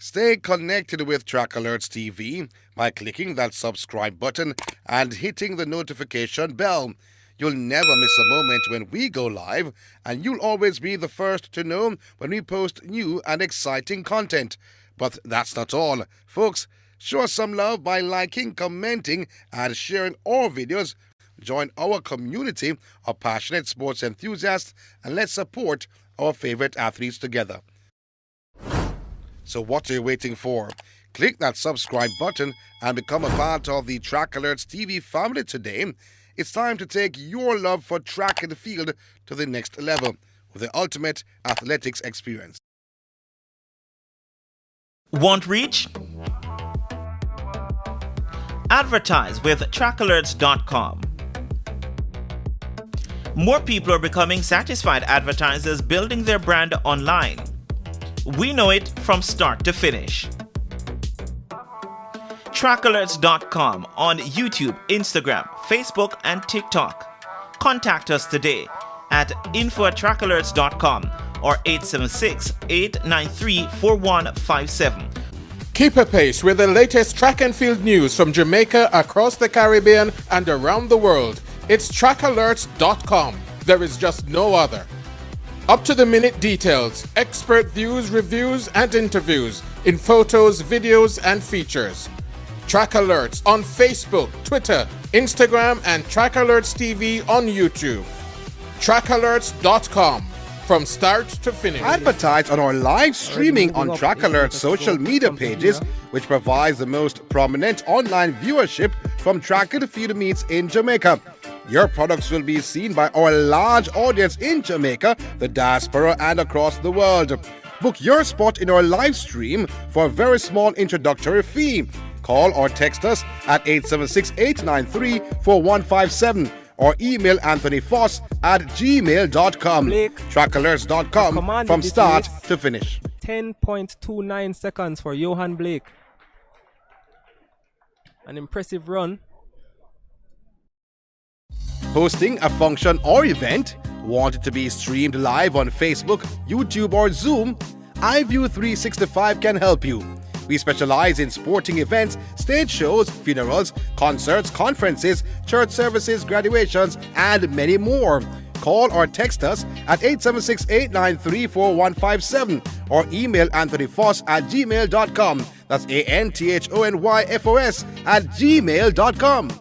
Stay connected with Track Alerts TV by clicking that subscribe button and hitting the notification bell. You'll never miss a moment when we go live, and you'll always be the first to know when we post new and exciting content. But that's not all. Folks, show us some love by liking, commenting, and sharing our videos. Join our community of passionate sports enthusiasts and let's support our favorite athletes together. So what are you waiting for? Click that subscribe button and become a part of the Track Alerts TV family today. It's time to take your love for track and field to the next level with the ultimate athletics experience. Want reach? Advertise with trackalerts.com. More people are becoming satisfied advertisers building their brand online. We know it from start to finish. Trackalerts.com on YouTube, Instagram, Facebook, and TikTok. Contact us today at info@trackalerts.com or 876-893-4157. Keep apace with the latest track and field news from Jamaica, across the Caribbean, and around the world. It's trackalerts.com. There is just no other. Up-to-the-minute details, expert views, reviews, and interviews in photos, videos, and features. Track Alerts on Facebook, Twitter, Instagram, and Track Alerts TV on YouTube. Trackalerts.com. From start to finish. Advertise on our live streaming on Track Alerts social media pages, which provides the most prominent online viewership from track and field meets in Jamaica. Your products will be seen by our large audience in Jamaica, the diaspora, and across the world. Book your spot in our live stream for a very small introductory fee. Call or text us at 876-893-4157 or email anthonyfoss@gmail.com. Trackalerts.com from start to finish. 10.29 seconds for Johan Blake. An impressive run. Hosting a function or event? Want it to be streamed live on Facebook, YouTube, or Zoom? iView365 can help you. We specialize in sporting events, stage shows, funerals, concerts, conferences, church services, graduations, and many more. Call or text us at 876-893-4157 or email anthonyfoss@gmail.com. That's ANTHONYFOS@gmail.com.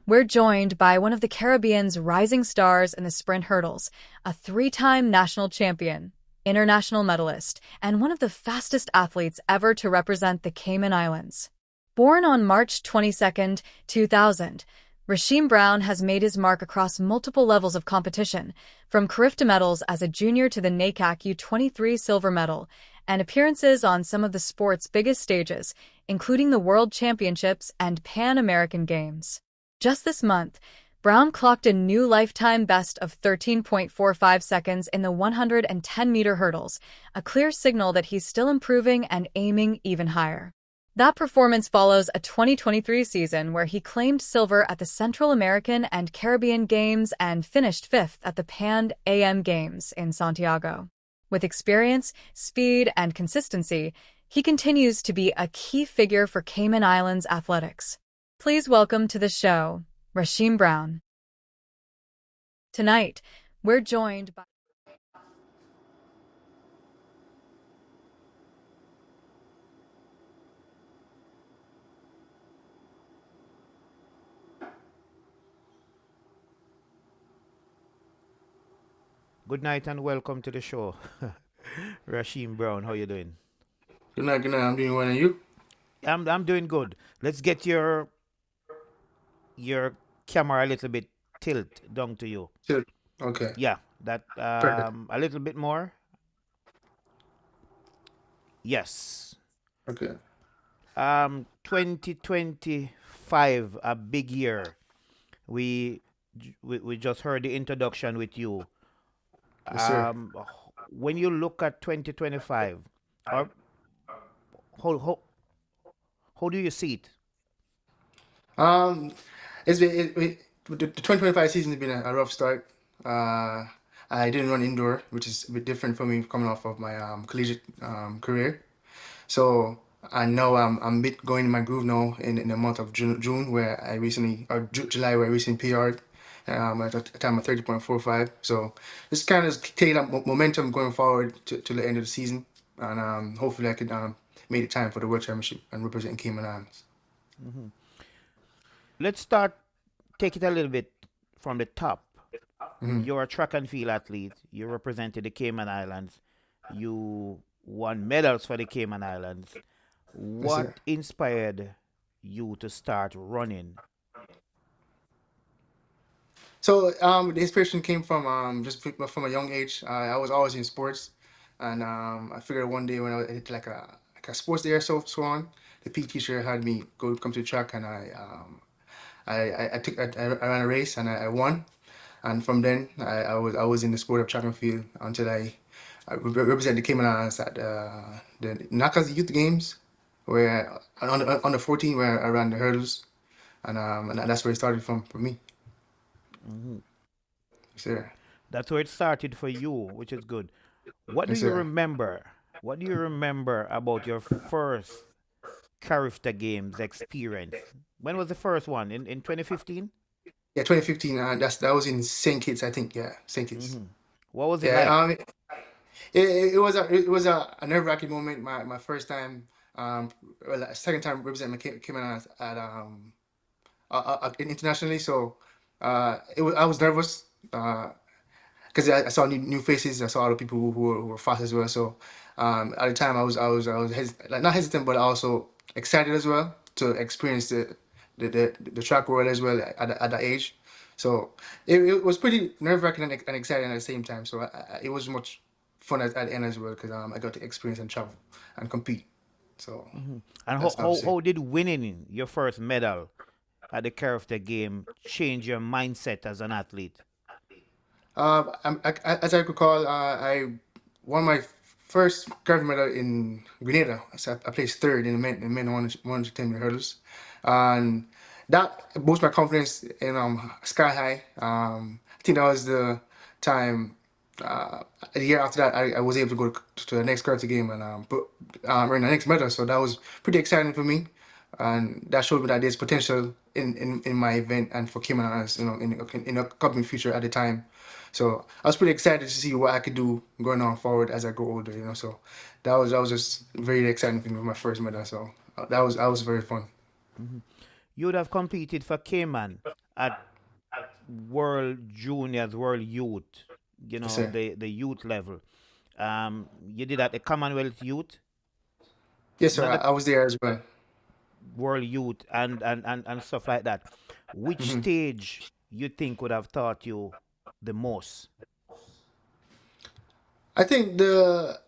We're joined by one of the Caribbean's rising stars in the sprint hurdles, a three-time national champion, international medalist, and one of the fastest athletes ever to represent the Cayman Islands. Born on March 22, 2000, Rasheem Brown has made his mark across multiple levels of competition, from CARIFTA medals as a junior to the NACAC U23 silver medal, and appearances on some of the sport's biggest stages, including the World Championships and Pan American Games. Just this month, Brown clocked a new lifetime best of 13.45 seconds in the 110-meter hurdles, a clear signal that he's still improving and aiming even higher. That performance follows a 2023 season where he claimed silver at the Central American and Caribbean Games and finished fifth at the Pan Am Games in Santiago. With experience, speed, and consistency, he continues to be a key figure for Cayman Islands athletics. Please welcome to the show, Rasheem Brown. Tonight, we're joined by... Good night and welcome to the show. Rasheem Brown, how you doing? Good night, I'm doing well, and you? I'm doing good. Let's get your camera a little bit tilt down to you. Sure. Okay. Yeah, that Perfect. a little bit more. Yes. Okay. 2025, a big year. We just heard the introduction with you. Yes, sir. When you look at 2025, or hold How do you see it? Um, the 2025 season has been a rough start. Uh, I didn't run indoor, which is a bit different for me coming off of my collegiate career. So I know I'm a bit going in my groove now in the month of June where I recently, or July where I recently PR'd at a time of 30.45. So just kind of taking up momentum going forward to the end of the season. And hopefully I could make it time for the World Championship and represent Cayman Islands. Let's start, take it a little bit from the top. Mhm. You're a track and field athlete. You represented the Cayman Islands. You won medals for the Cayman Islands. Yes, sir. What inspired you to start running? So the inspiration came from just from a young age. I was always in sports, and I figured one day when I hit like a sports day or so on, the PE teacher had me come to the track, and I ran a race and I won, and from then I was in the sport of track and field until I represented the Cayman Islands at the NACAC Youth Games, where under 14 where I ran the hurdles, and that's where it started from for me. Yes, sir. That's where it started for you, which is good. What do Yes, you sir. remember? What do you remember about your first CARIFTA Games experience? When was the first one? In 2015? Yeah, 2015. That was in St. Kitts, I think. Yeah, St. Kitts. What was it Yeah. like? It was a nerve-wracking moment. My first time, well, second time representing Cayman Islands at internationally. So I was nervous because I saw new faces. I saw other people who were fast as well. So at the time I was like not hesitant, but also excited as well to experience the track world as well at that age. So it was pretty nerve wracking and exciting at the same time. So it was much fun at the end as well because I got to experience and travel and compete. So And that's what I would say. how did winning your first medal at the CARIFTA game change your mindset as an athlete? As I recall, I won my first gold medal in Grenada. So I placed third in the men 110 hurdles, and that boosted my confidence in sky high. I think that was the time. A year after that, I was able to go to the next CARIFTA game and earn the next medal. So that was pretty exciting for me, and that showed me that there's potential in my event and for Cayman Islands, in a coming future at the time. So I was pretty excited to see what I could do going on forward as I grow older. So that was just very exciting for me with my first medal. So that was very fun. You would have competed for Cayman at World Juniors, World Youth, Yes, sir. the youth level. You did at the Commonwealth Youth, Yes, sir. not the I was there as well. World Youth, and stuff like that. Which stage you think would have taught you the most? I think the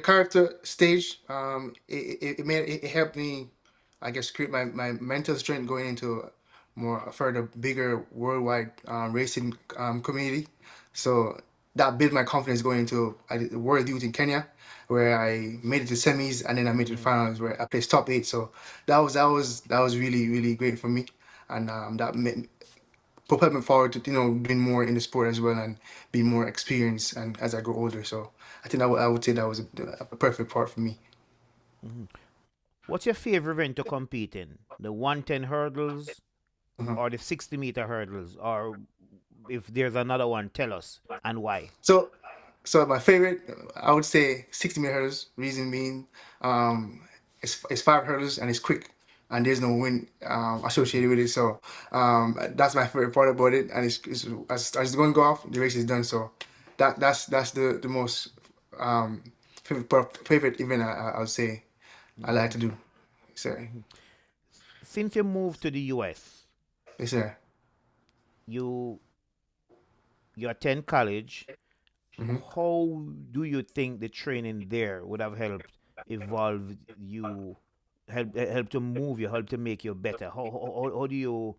character stage it helped me, I guess, create my mental strength going into more a further bigger worldwide racing community. So that built my confidence going into I did the World Youth in Kenya, where I made it to semis and then I made it to finals where I placed top 8. So that was really great for me, and that made, propelled me forward to doing more in the sport as well and be more experienced and as I grow older. So I think I would say that was a perfect part for me. What's your favorite event to compete in? The 110 hurdles Uh-huh. or the 60-meter hurdles? Or if there's another one, tell us and why. So so my favorite, I would say 60 meter hurdles. Reason being, it's 5 hurdles and it's quick. And there's no wind associated with it, so that's my favorite part about it. And it's as it's going to go off, the race is done. So that's the most um, favorite event I would say I like to do. Sorry. Since you moved to the US, Yes, sir. you you attend college. Hmm. How do you think the training there would have helped evolve you, help to move you, help to make you better? How do you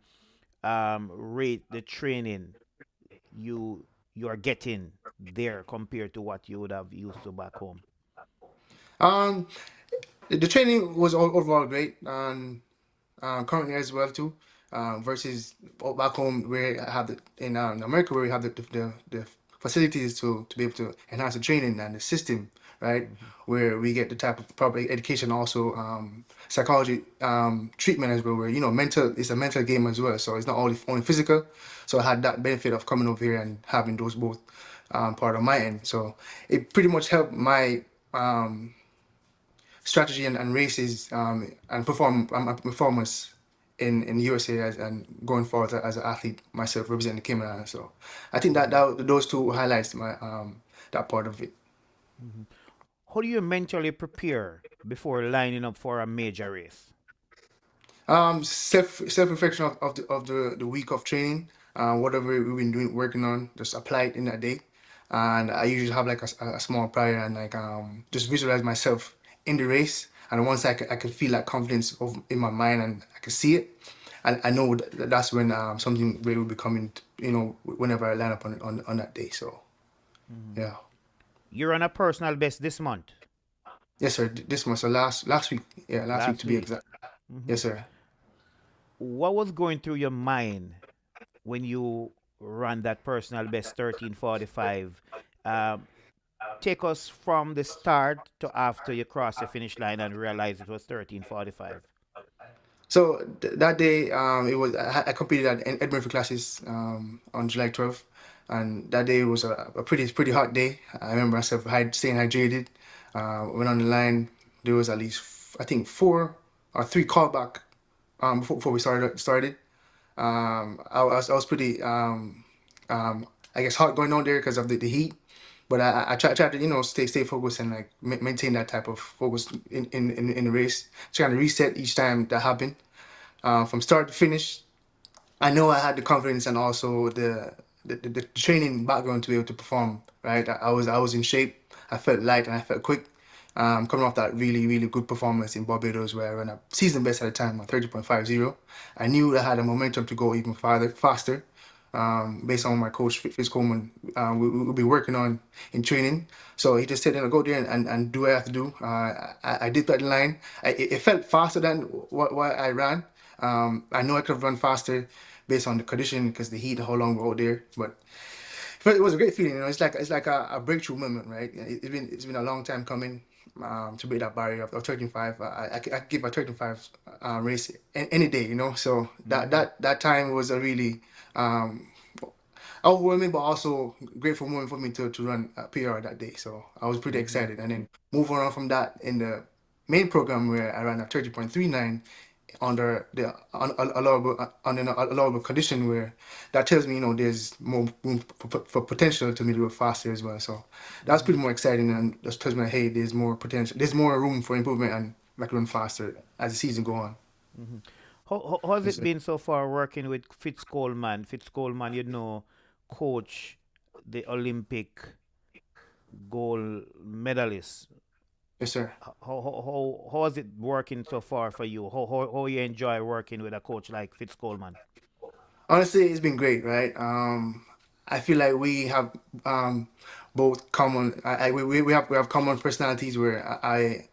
rate the training you are getting there compared to what you would have used to back home? Um, The training was overall great, and currently as well too. Versus back home where I have in America where we have the facilities to be able to enhance the training and the system, right? Where we get the type of proper education, also psychology treatment as well. Where mental it's a mental game as well, so it's not only physical. So I had that benefit of coming over here and having those both part of my end. So it pretty much helped my strategy and races and performance in USA and going forward as an athlete myself representing the Cayman Islands. So I think that those two highlights my that part of it. How do you mentally prepare before lining up for a major race? Self reflection of the week of training, whatever we've been doing working on, just apply it in that day. And I usually have like a small prayer and like just visualize myself in the race. And once I could feel that confidence in my mind and I can see it, and I know that's when something great will be coming. Whenever I line up on that day. So yeah, You're on a personal best this month. yes sir. This month, so last week, yeah, last week Last to be week. exact. Yes sir. What was going through your mind when you ran that personal best 13:45? Um, Take us from the start to after you cross the finish line and realize it was 13:45. So that day, it was I competed at Edinburgh classes on July 12th, and that day was a pretty hot day. I remember myself staying hydrated. Went on the line. There was at least I think 4 or 3 callback before we started. I was pretty I guess hot going on there because of the heat. But I try to stay focused and like maintain that type of focus in the race. Trying to reset each time that happened. From start to finish, I know I had the confidence and also the training background to be able to perform. Right, I was in shape. I felt light and I felt quick. Coming off that really good performance in Barbados where I ran a season best at the time, 30.50. I knew I had a momentum to go even faster. Based on my coach Fitz Coleman, we'll be working on in training. So he just said, go there and do what I have to do. I did that line. It felt faster than what I ran. I know I could have run faster based on the condition because the heat, how long we're out there. But it was a great feeling. It's like a breakthrough moment, right? It's been a long time coming to break that barrier of 13.5. I could give a 13.5 race any day. So that time was a really overwhelming, but also grateful moment for me to run a PR that day. So I was pretty excited, and then moving on from that in the main program where I ran a 30.39 under the allowable condition where that tells me there's more room for potential to me to go faster as well. So that's pretty more exciting and just tells me, hey, there's more potential, there's more room for improvement, and I can run faster as the season go on. How has Yes, it sir. been so far working with Fitz Coleman? Fitz Coleman, coach the Olympic gold medalist. Yes, sir. How is it working so far for you? How you enjoy working with a coach like Fitz Coleman? Honestly, it's been great, right? I feel like we have both common. We have common personalities where I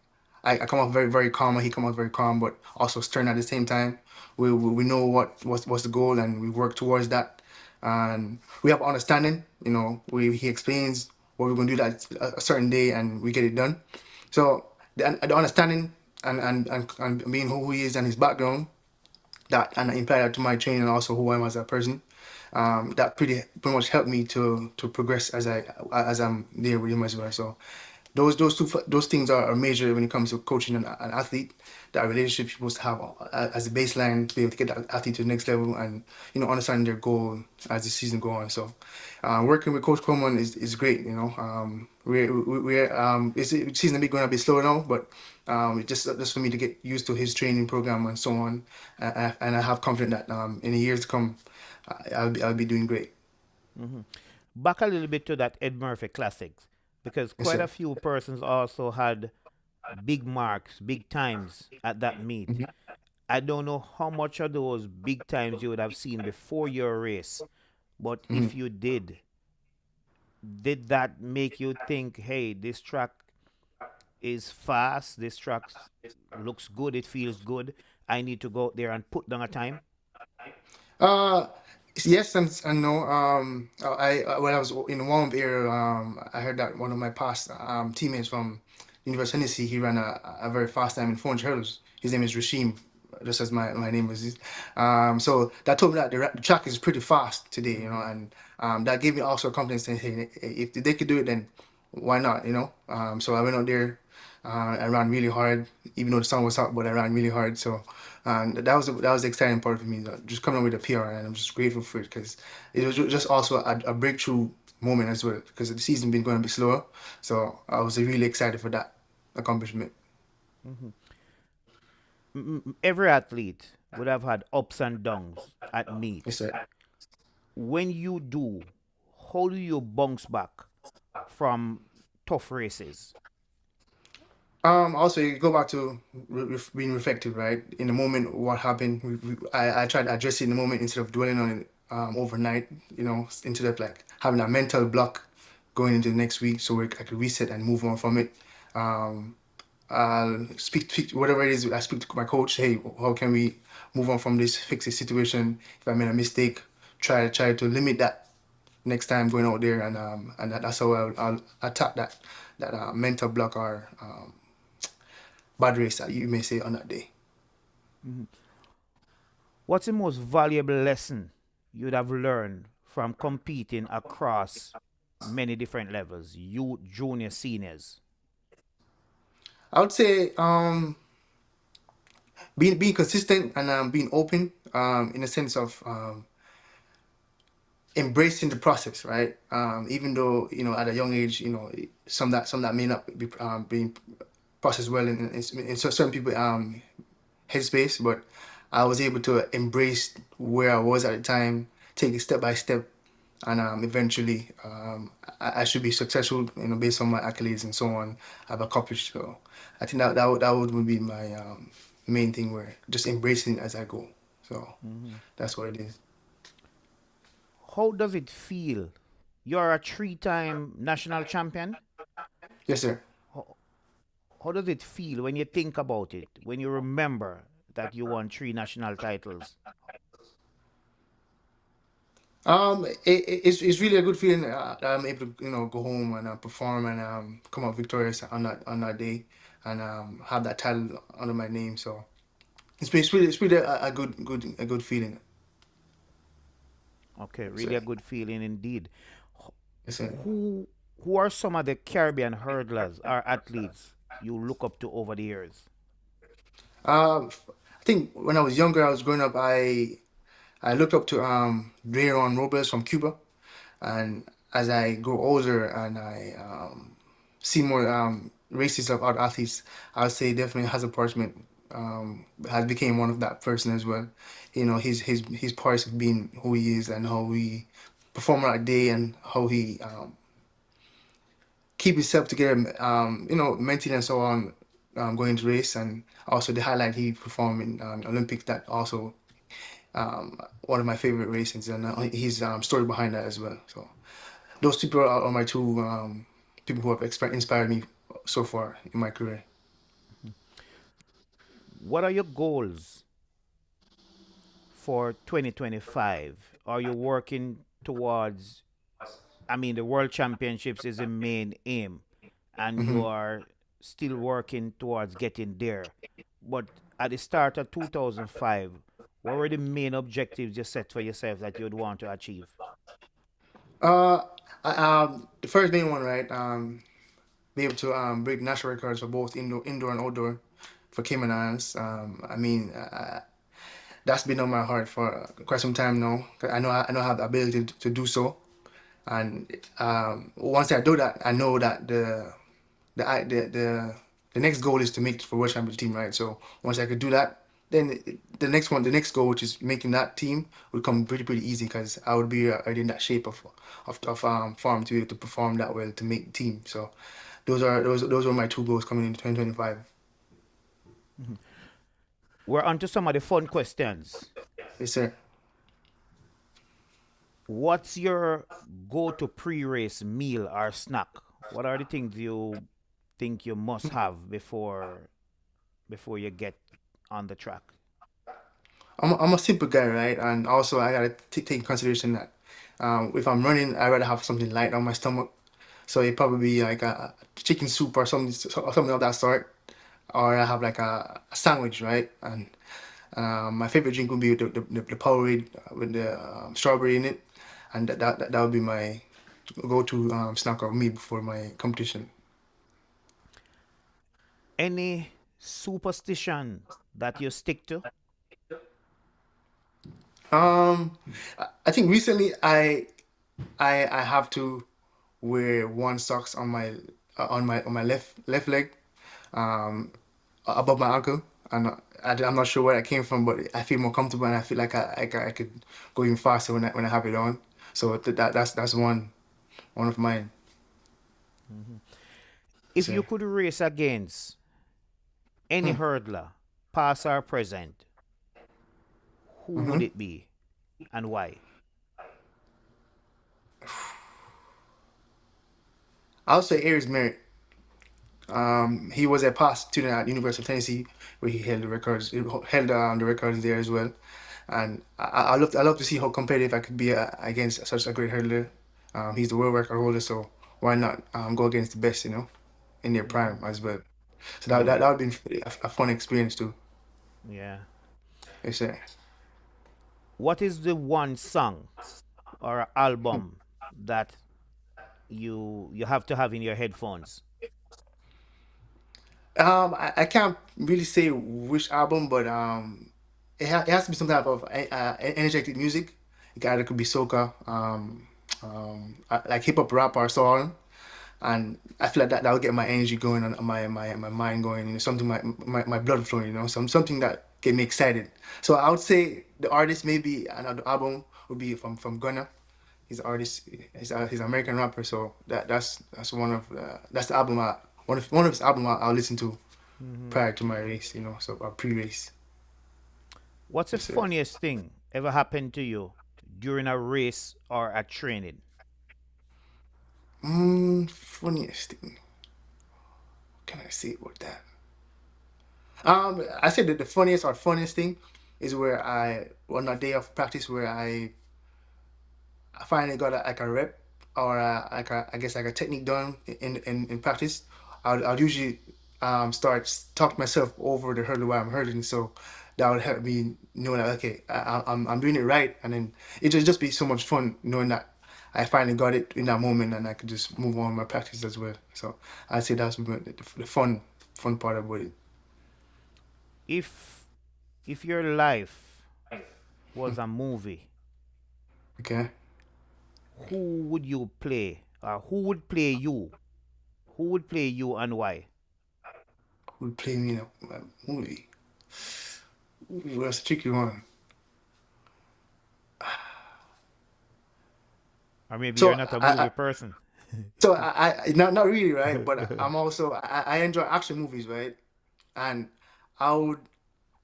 come off very very calm and he come off very calm, but also stern at the same time. We know what's the goal and we work towards that, and we have understanding. He explains what we're gonna do that a certain day and we get it done. So the understanding and being who he is and his background that and I apply that to my training and also who I am as a person. That pretty much helped me to progress as I'm there with him as well. So those things are major when it comes to coaching an athlete. That relationship you're supposed to have as a baseline to be able to get that athlete to the next level and understand their goal as the season goes on. So working with Coach Coleman is great. It's season be going a bit slow now, but just for me to get used to his training program and so on, and I have confidence that in the years to come, I'll be doing great. Back a little bit to that Ed Murphy Classics, because Yes, quite a sir. few persons also had big marks, big times at that meet. I don't know how much of those big times you would have seen before your race, but if you did that make you think, hey, this track is fast. This track looks good. It feels good. I need to go out there and put down a time. Uh, yes and no. When I was in the warm-up area, I heard that one of my past teammates from University of Tennessee, he ran a very fast time in 400 hurdles. His name is Rashim, just as my name was. So that told me that the track is pretty fast today, and that gave me also confidence that hey, if they could do it, then why not, So I went out there. I ran really hard, even though the sun was hot, but I ran really hard. So that was the exciting part for me, just coming up with a PR, and I'm just grateful for it because it was just also a breakthrough moment as well because the season been going a bit slower. So I was really excited for that accomplishment. Every athlete would have had ups and downs at Yes, meets. sir. When you do, how do you bounce back from tough races? Also, you go back to being reflective, right? In the moment, what happened, I tried to address it in the moment instead of dwelling on it overnight, instead of like having a mental block going into the next week so I could reset and move on from it. Um, I'll speak whatever it is, I speak to my coach, hey, how can we move on from this, fix this situation? If I made a mistake, try to limit that next time going out there, and that's how I'll attack that mental block or bad race that you may say on that day. What's the most valuable lesson you'd have learned from competing across many different levels, youth, junior, seniors? I would say being consistent and being open in a sense of embracing the process, right? Even though at a young age, some that may not be being processed well in certain people headspace, but I was able to embrace where I was at the time, take it step by step, and eventually I should be successful, based on my accolades and so on I've accomplished. So I think that would be my main thing, where just embracing it as I go. So that's what it is. How does it feel? You're a three-time national champion. Yes, sir. How does it feel when you think about it, when you remember that you won 3 national titles? It's really a good feeling that I'm able to go home and perform and come out victorious on that day, and have that title under my name. So it's really a good feeling. Okay, Yes, really sir. a good feeling indeed. Yes, sir. Who are some of the Caribbean hurdlers or athletes you look up to over the years? I think when I was younger, I was growing up, I looked up to Ron Robles from Cuba, and as I grow older and I see more races of other athletes, I would say definitely Hazard Parchment has became one of that person as well. His parts of being who he is and how he perform on a day and how he keep himself together, mentally and so on, going into race, and also the highlight he performed in Olympics, that also one of my favorite races, and his story behind that as well. So those people are my two people who have inspired me so far in my career. What are your goals for 2025? Are you working towards, I mean, the World Championships is the main aim, and you are still working towards getting there. But at the start of 2005, what were the main objectives you set for yourself that you'd want to achieve? Uh, the first main one, right? Be able to break national records for both indoor and outdoor for Cayman Islands. I mean, that's been on my heart for quite some time now. 'Cause I know I have the ability to do so, and once I do that, I know that the next goal is to make it for World Championship team, right? So once I could do that, then the next goal, which is making that team, would come pretty easy because I would be already in that shape of form to be able to perform that well to make the team. So those are my two goals coming into 2025. We're on to some of the fun questions. Yes, sir. What's your go-to pre-race meal or snack? What are the things you think you must have before you get on the track? I'm a simple guy, right? And also I gotta take in consideration that if I'm running, I rather have something light on my stomach. So it probably be like a chicken soup or something of that sort, or I have like a sandwich, right? And my favorite drink would be the Powerade with the strawberry in it, and that would be my go-to snack or meal before my competition. Any superstition that you stick to? I think recently I have to wear one socks on my on my left leg, um, above my ankle, and I'm not sure where that came from, but I feel more comfortable and I feel like I could go even faster when I have it on. So that's one of mine. If you So could race against any hurdler, past or present, who would it be and why? I'll say Aries Merritt. He was a past student at University of Tennessee where he held the records. He held the records there as well, and I love to see how competitive I could be against such a great hurdler. He's the world record holder, so why not go against the best, in their prime as well. So that would be a fun experience too. Yeah. Yes, sir. What is the one song or album that you have to have in your headphones? I can't really say which album, but it has to be some type of energetic music. It could be soca, like hip hop, rap, or so on. And I feel like that would get my energy going and my mind going. Something my blood flowing. Something that get me excited. So I would say the artist maybe another album would be from Ghana. He's an artist. He's an American rapper. So that's one of that's the album one of his album I'll listen to prior to my race. So a pre-race. What's the Yes, sir. funniest thing ever happened to you during a race or a training? Funniest thing. What can I say about that? I said that the funniest thing is where on a day of practice where I finally got like a rep or I guess like a technique done in practice. I'll usually start talk myself over the hurdle while I'm hurdling, so that would help me know that okay, I'm doing it right, and then it just be so much fun knowing that I finally got it in that moment, and I could just move on with my practice as well. So I'd say that's the fun part about it. If your life was a movie, Okay. who would you play? Or who would play you? Who would play you and why? Who would play me in a movie? Ooh, that's a tricky one. Or maybe So you're not a movie person. not really, right? But I'm also I enjoy action movies, right? And I would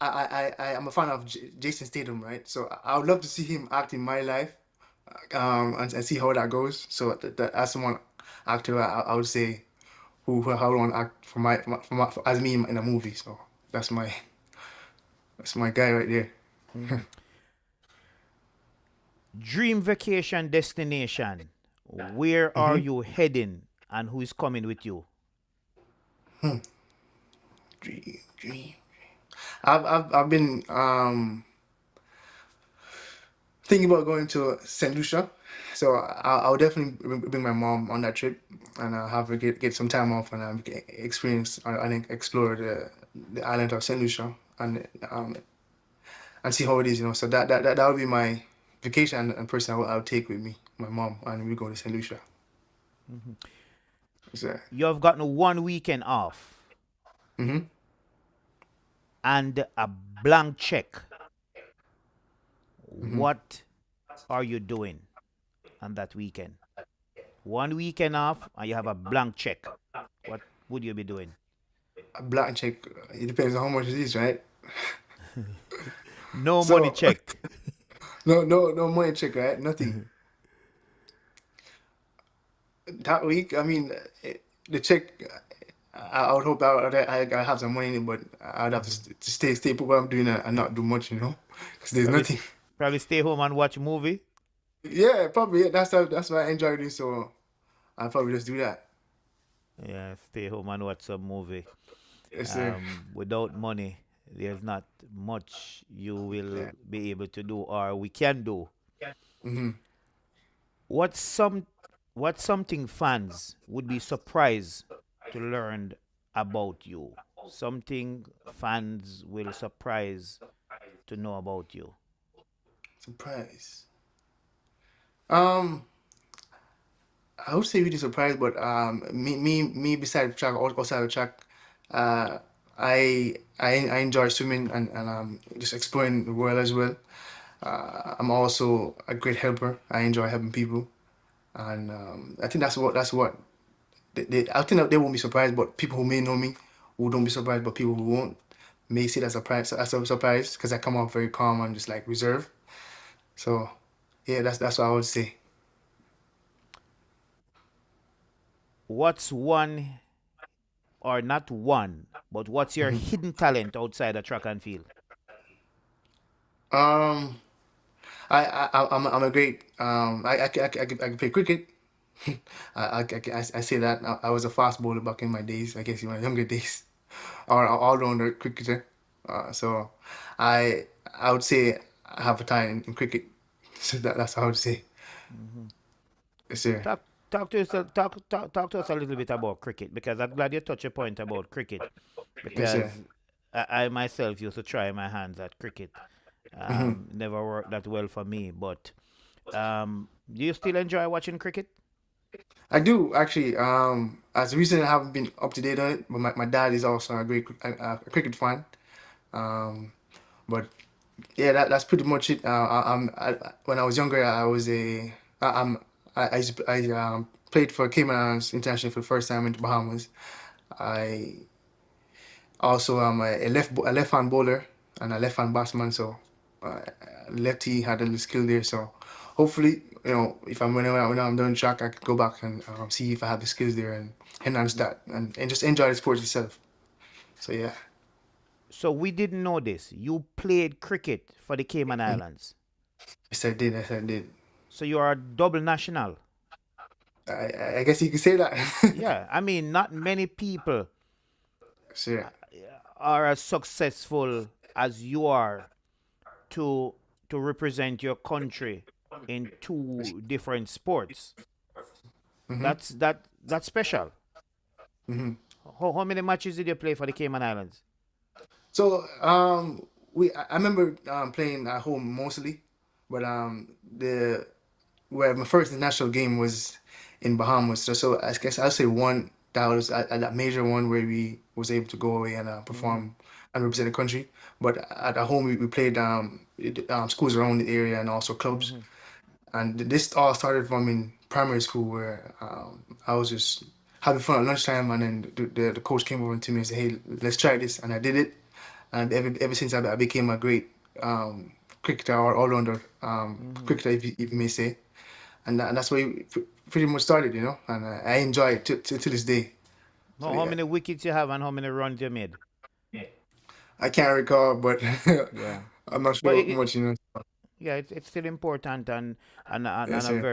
I am a fan of Jason Statham, right? So I would love to see him act in my life, and see how that goes. So that's one actor I would say who I would want to act as me in a movie. So that's my guy right there. Dream vacation destination. Where are you heading and who is coming with you? Dream. I've been thinking about going to St. Lucia, so I'll definitely bring my mom on that trip, and I'll have her get some time off and experience and explore the island of St. Lucia and see how it is. So that would be my vacation and person I'll take with me, my mom, and we go to St. Lucia. So, You have gotten 1 weekend off and a blank check. What are you doing on that weekend? 1 weekend off and you have a blank check. What would you be doing? a black check. It depends on how much it is, right? No So money check. no money check, right? Nothing. That week, I mean, the check. I would hope I have some money in it, but I'd have to, to stay put what I'm doing and not do much, because there's Probably, nothing. probably stay home and watch movie. Yeah, probably. Yeah, that's what I enjoy doing. So I'll probably just do that. Yeah, stay home and watch some movie. Yes, sir. Without money, there's not much you will Yeah. be able to do or we can do. Hmm. What's some what's something fans would be surprised to learn about you? Something fans will surprise to know about you. Surprise. Um, I would say really surprised, but me beside the track, outside the track, uh, I enjoy swimming and just exploring the world as well. I'm also a great helper. I enjoy helping people, and I think that's what I think that they won't be surprised, but people who may know me who don't be surprised, but people who won't may see it as a surprise because I come off very calm and just like reserved. So yeah, that's what I would say. What's one or not one, but what's your Mhm. hidden talent outside of track and field? Um, I'm a great I can play cricket. I say that I was a fast bowler back in my days. I guess in my younger days, or an all-rounder cricketer. So I would say I have a talent in cricket. So that's how I would say. Hmm. Yes, sir. Talk to us a little bit about cricket because I'm glad you touched a point about cricket Yes, sir. because I myself used to try my hands at cricket. Hmm. Never worked that well for me, but do you still enjoy watching cricket? I do actually. As recently I haven't been up to date on it, but my dad is also a great a cricket fan. Um, but yeah, that's pretty much it. When I was younger, I was a I, I'm I used to, I played for Cayman Islands internationally for the first time in the Bahamas. I also am a left hand bowler and a left hand batsman, so uh, lefty had a little skill there. So hopefully, if when I'm done track, I could go back and see if I have the skills there and enhance that and just enjoy the sport itself. So yeah, So we didn't know this. You played cricket for the Cayman mm, Islands. yes I did, yes I did. So you are a double national. I guess you could say that. Yeah, I mean, not many people Sure. are as successful as you are to represent your country in two different sports. Hmm. That's special. Hmm. How many matches did you play for the Cayman Islands? So I remember playing at home mostly, but the where my first international game was in Bahamas. So I guess I'll say one that was a major one where we was able to go away and Hmm. perform and represent the country. But at home we played schools around the area and also clubs. Hmm. And this all started from in primary school where I was just having fun at lunchtime, and then the coach came over to me and said, "Hey, let's try this," and I did it. And ever since I became a great cricketer or all-rounder Hmm. cricketer, if you may say. And that's where it pretty much started, and I enjoy it to this day. So How yeah, many wickets you have and how many runs you made? I can't recall, but Yeah, I'm not but sure much. yeah, it's still important and Yes, a sir.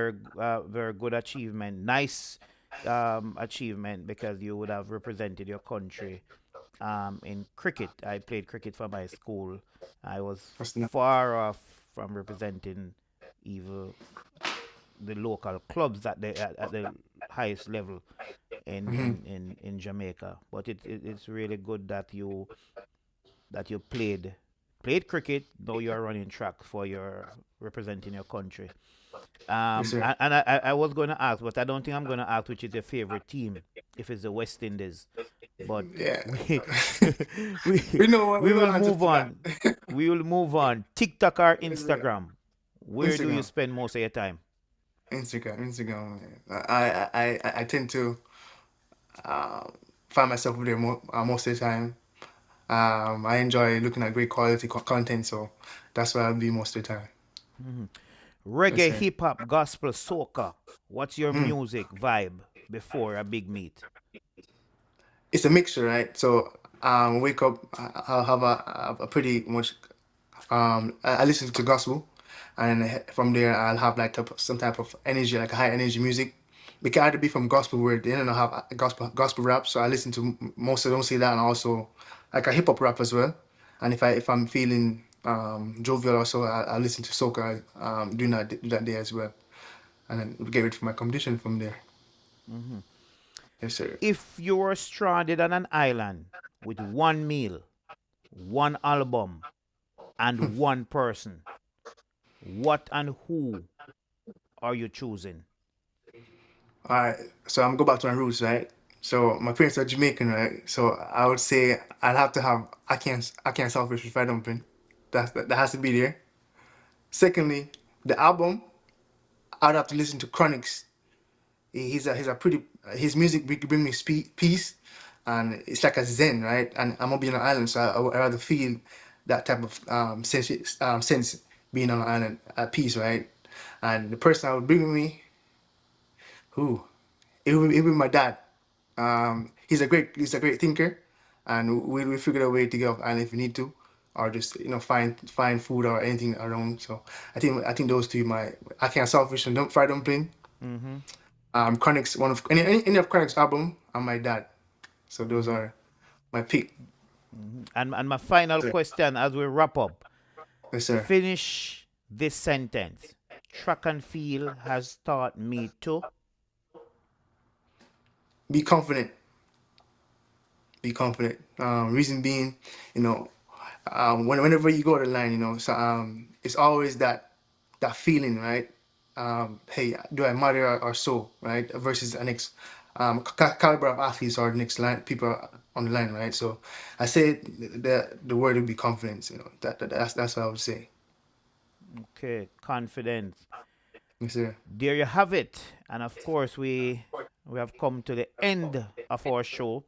very good achievement. Nice achievement because you would have represented your country in cricket. I played cricket for my school. I was That's not, far off from representing even the local clubs at the highest level hmm in Jamaica. But it's really good that you played cricket. Now you are running track for your representing your country. Yes, sir. And I was going to ask, but I don't think I'm going to ask which is your favorite team, if it's the West Indies. But Yeah. we we We we know will answer move to that. on. We will move on. TikTok or Yes, sir. Instagram? Where do you Instagram, spend most of your time? Instagram. Man. I tend to uh, find myself there most of the time. I enjoy looking at great quality content, so that's where I'll be most of the time. Yes, Reggae, sir. hip hop, gospel, soca. What's your Hmm. music vibe before a big meet? it's a mixture, right? So wake up, I'll have a pretty much I listen to gospel, and from there I'll have like some type of energy, like high energy music. It can either be from gospel where they don't have gospel rap, so I listen to most of them say that, and also like a hip hop rap as well. And if I'm feeling jovial also, I listen to soca during that day as well, and then get ready for my competition from there. Yes, sir. If you were stranded on an island with one meal, one album, and one person, what and who are you choosing? All right, so I'm go back to my roots, right? So my parents are Jamaican, right? So I would say I'd have to have I can't selfish with fried dumpling. That has to be there. Secondly, the album I'd have to listen to Chronics. He's a pretty his music bring me peace, and it's like a zen, right? And I'm gonna be on an island, so I rather feel that type of sense being on an island at peace, right? And the person I would bring with me, who it would be my dad. He's a great thinker, and we figured a way to get off island if we need to, or just find food or anything around. So I think those two my I can't selfish and don't fried dumpling. Chronic's one of any of Chronic's album and my dad. So those are my pick. And my final Sir. question as we wrap up. Yes, sir. Finish this sentence. Track and field has taught me to. Be confident. Be confident. Reason being, whenever you go to the line, so it's always that feeling, right? Hey, do I matter or so, right? Versus the next caliber of athletes or the next line people on the line, right? So I say the word would be confidence. That's what I would say. Okay, confidence. Yes, sir. There you have it. And of course, we have come to the end of our show.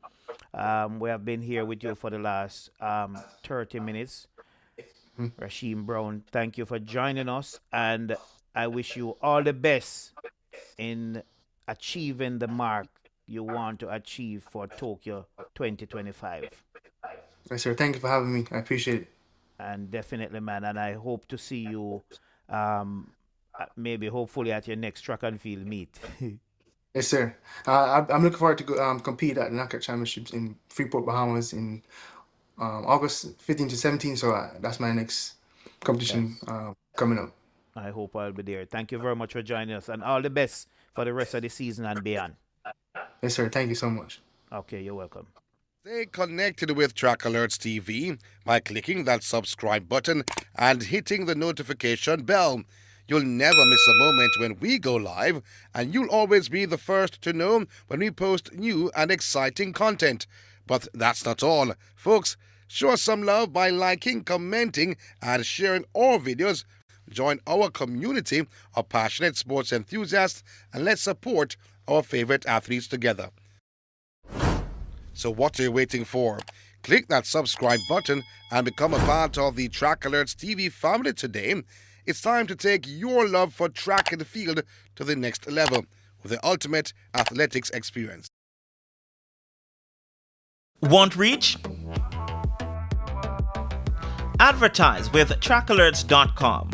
We have been here with you for the last 30 minutes. Rasheem Brown, thank you for joining us. And I wish you all the best in achieving the mark you want to achieve for Tokyo 2025. Yes, sir. Thank you for having me. I appreciate it. And definitely, man. And I hope to see you maybe hopefully at your next track and field meet. Yes, sir. I'm looking forward to compete at the NACAC Championships in Freeport, Bahamas in August 15 to 17. So that's my next competition coming up. I hope I'll be there. Thank you very much for joining us, and all the best for the rest of the season and beyond. Yes, sir. Thank you so much. Okay, you're welcome. Stay connected with Track Alerts TV by clicking that subscribe button and hitting the notification bell. You'll never miss a moment when we go live, and you'll always be the first to know when we post new and exciting content. But that's not all. Folks, show us some love by liking, commenting, and sharing our videos. Join our community of passionate sports enthusiasts, and let's support our favorite athletes together. So what are you waiting for? Click that subscribe button and become a part of the Track Alerts TV family today. It's time to take your love for track and field to the next level with the ultimate athletics experience. Want reach? Advertise with trackalerts.com.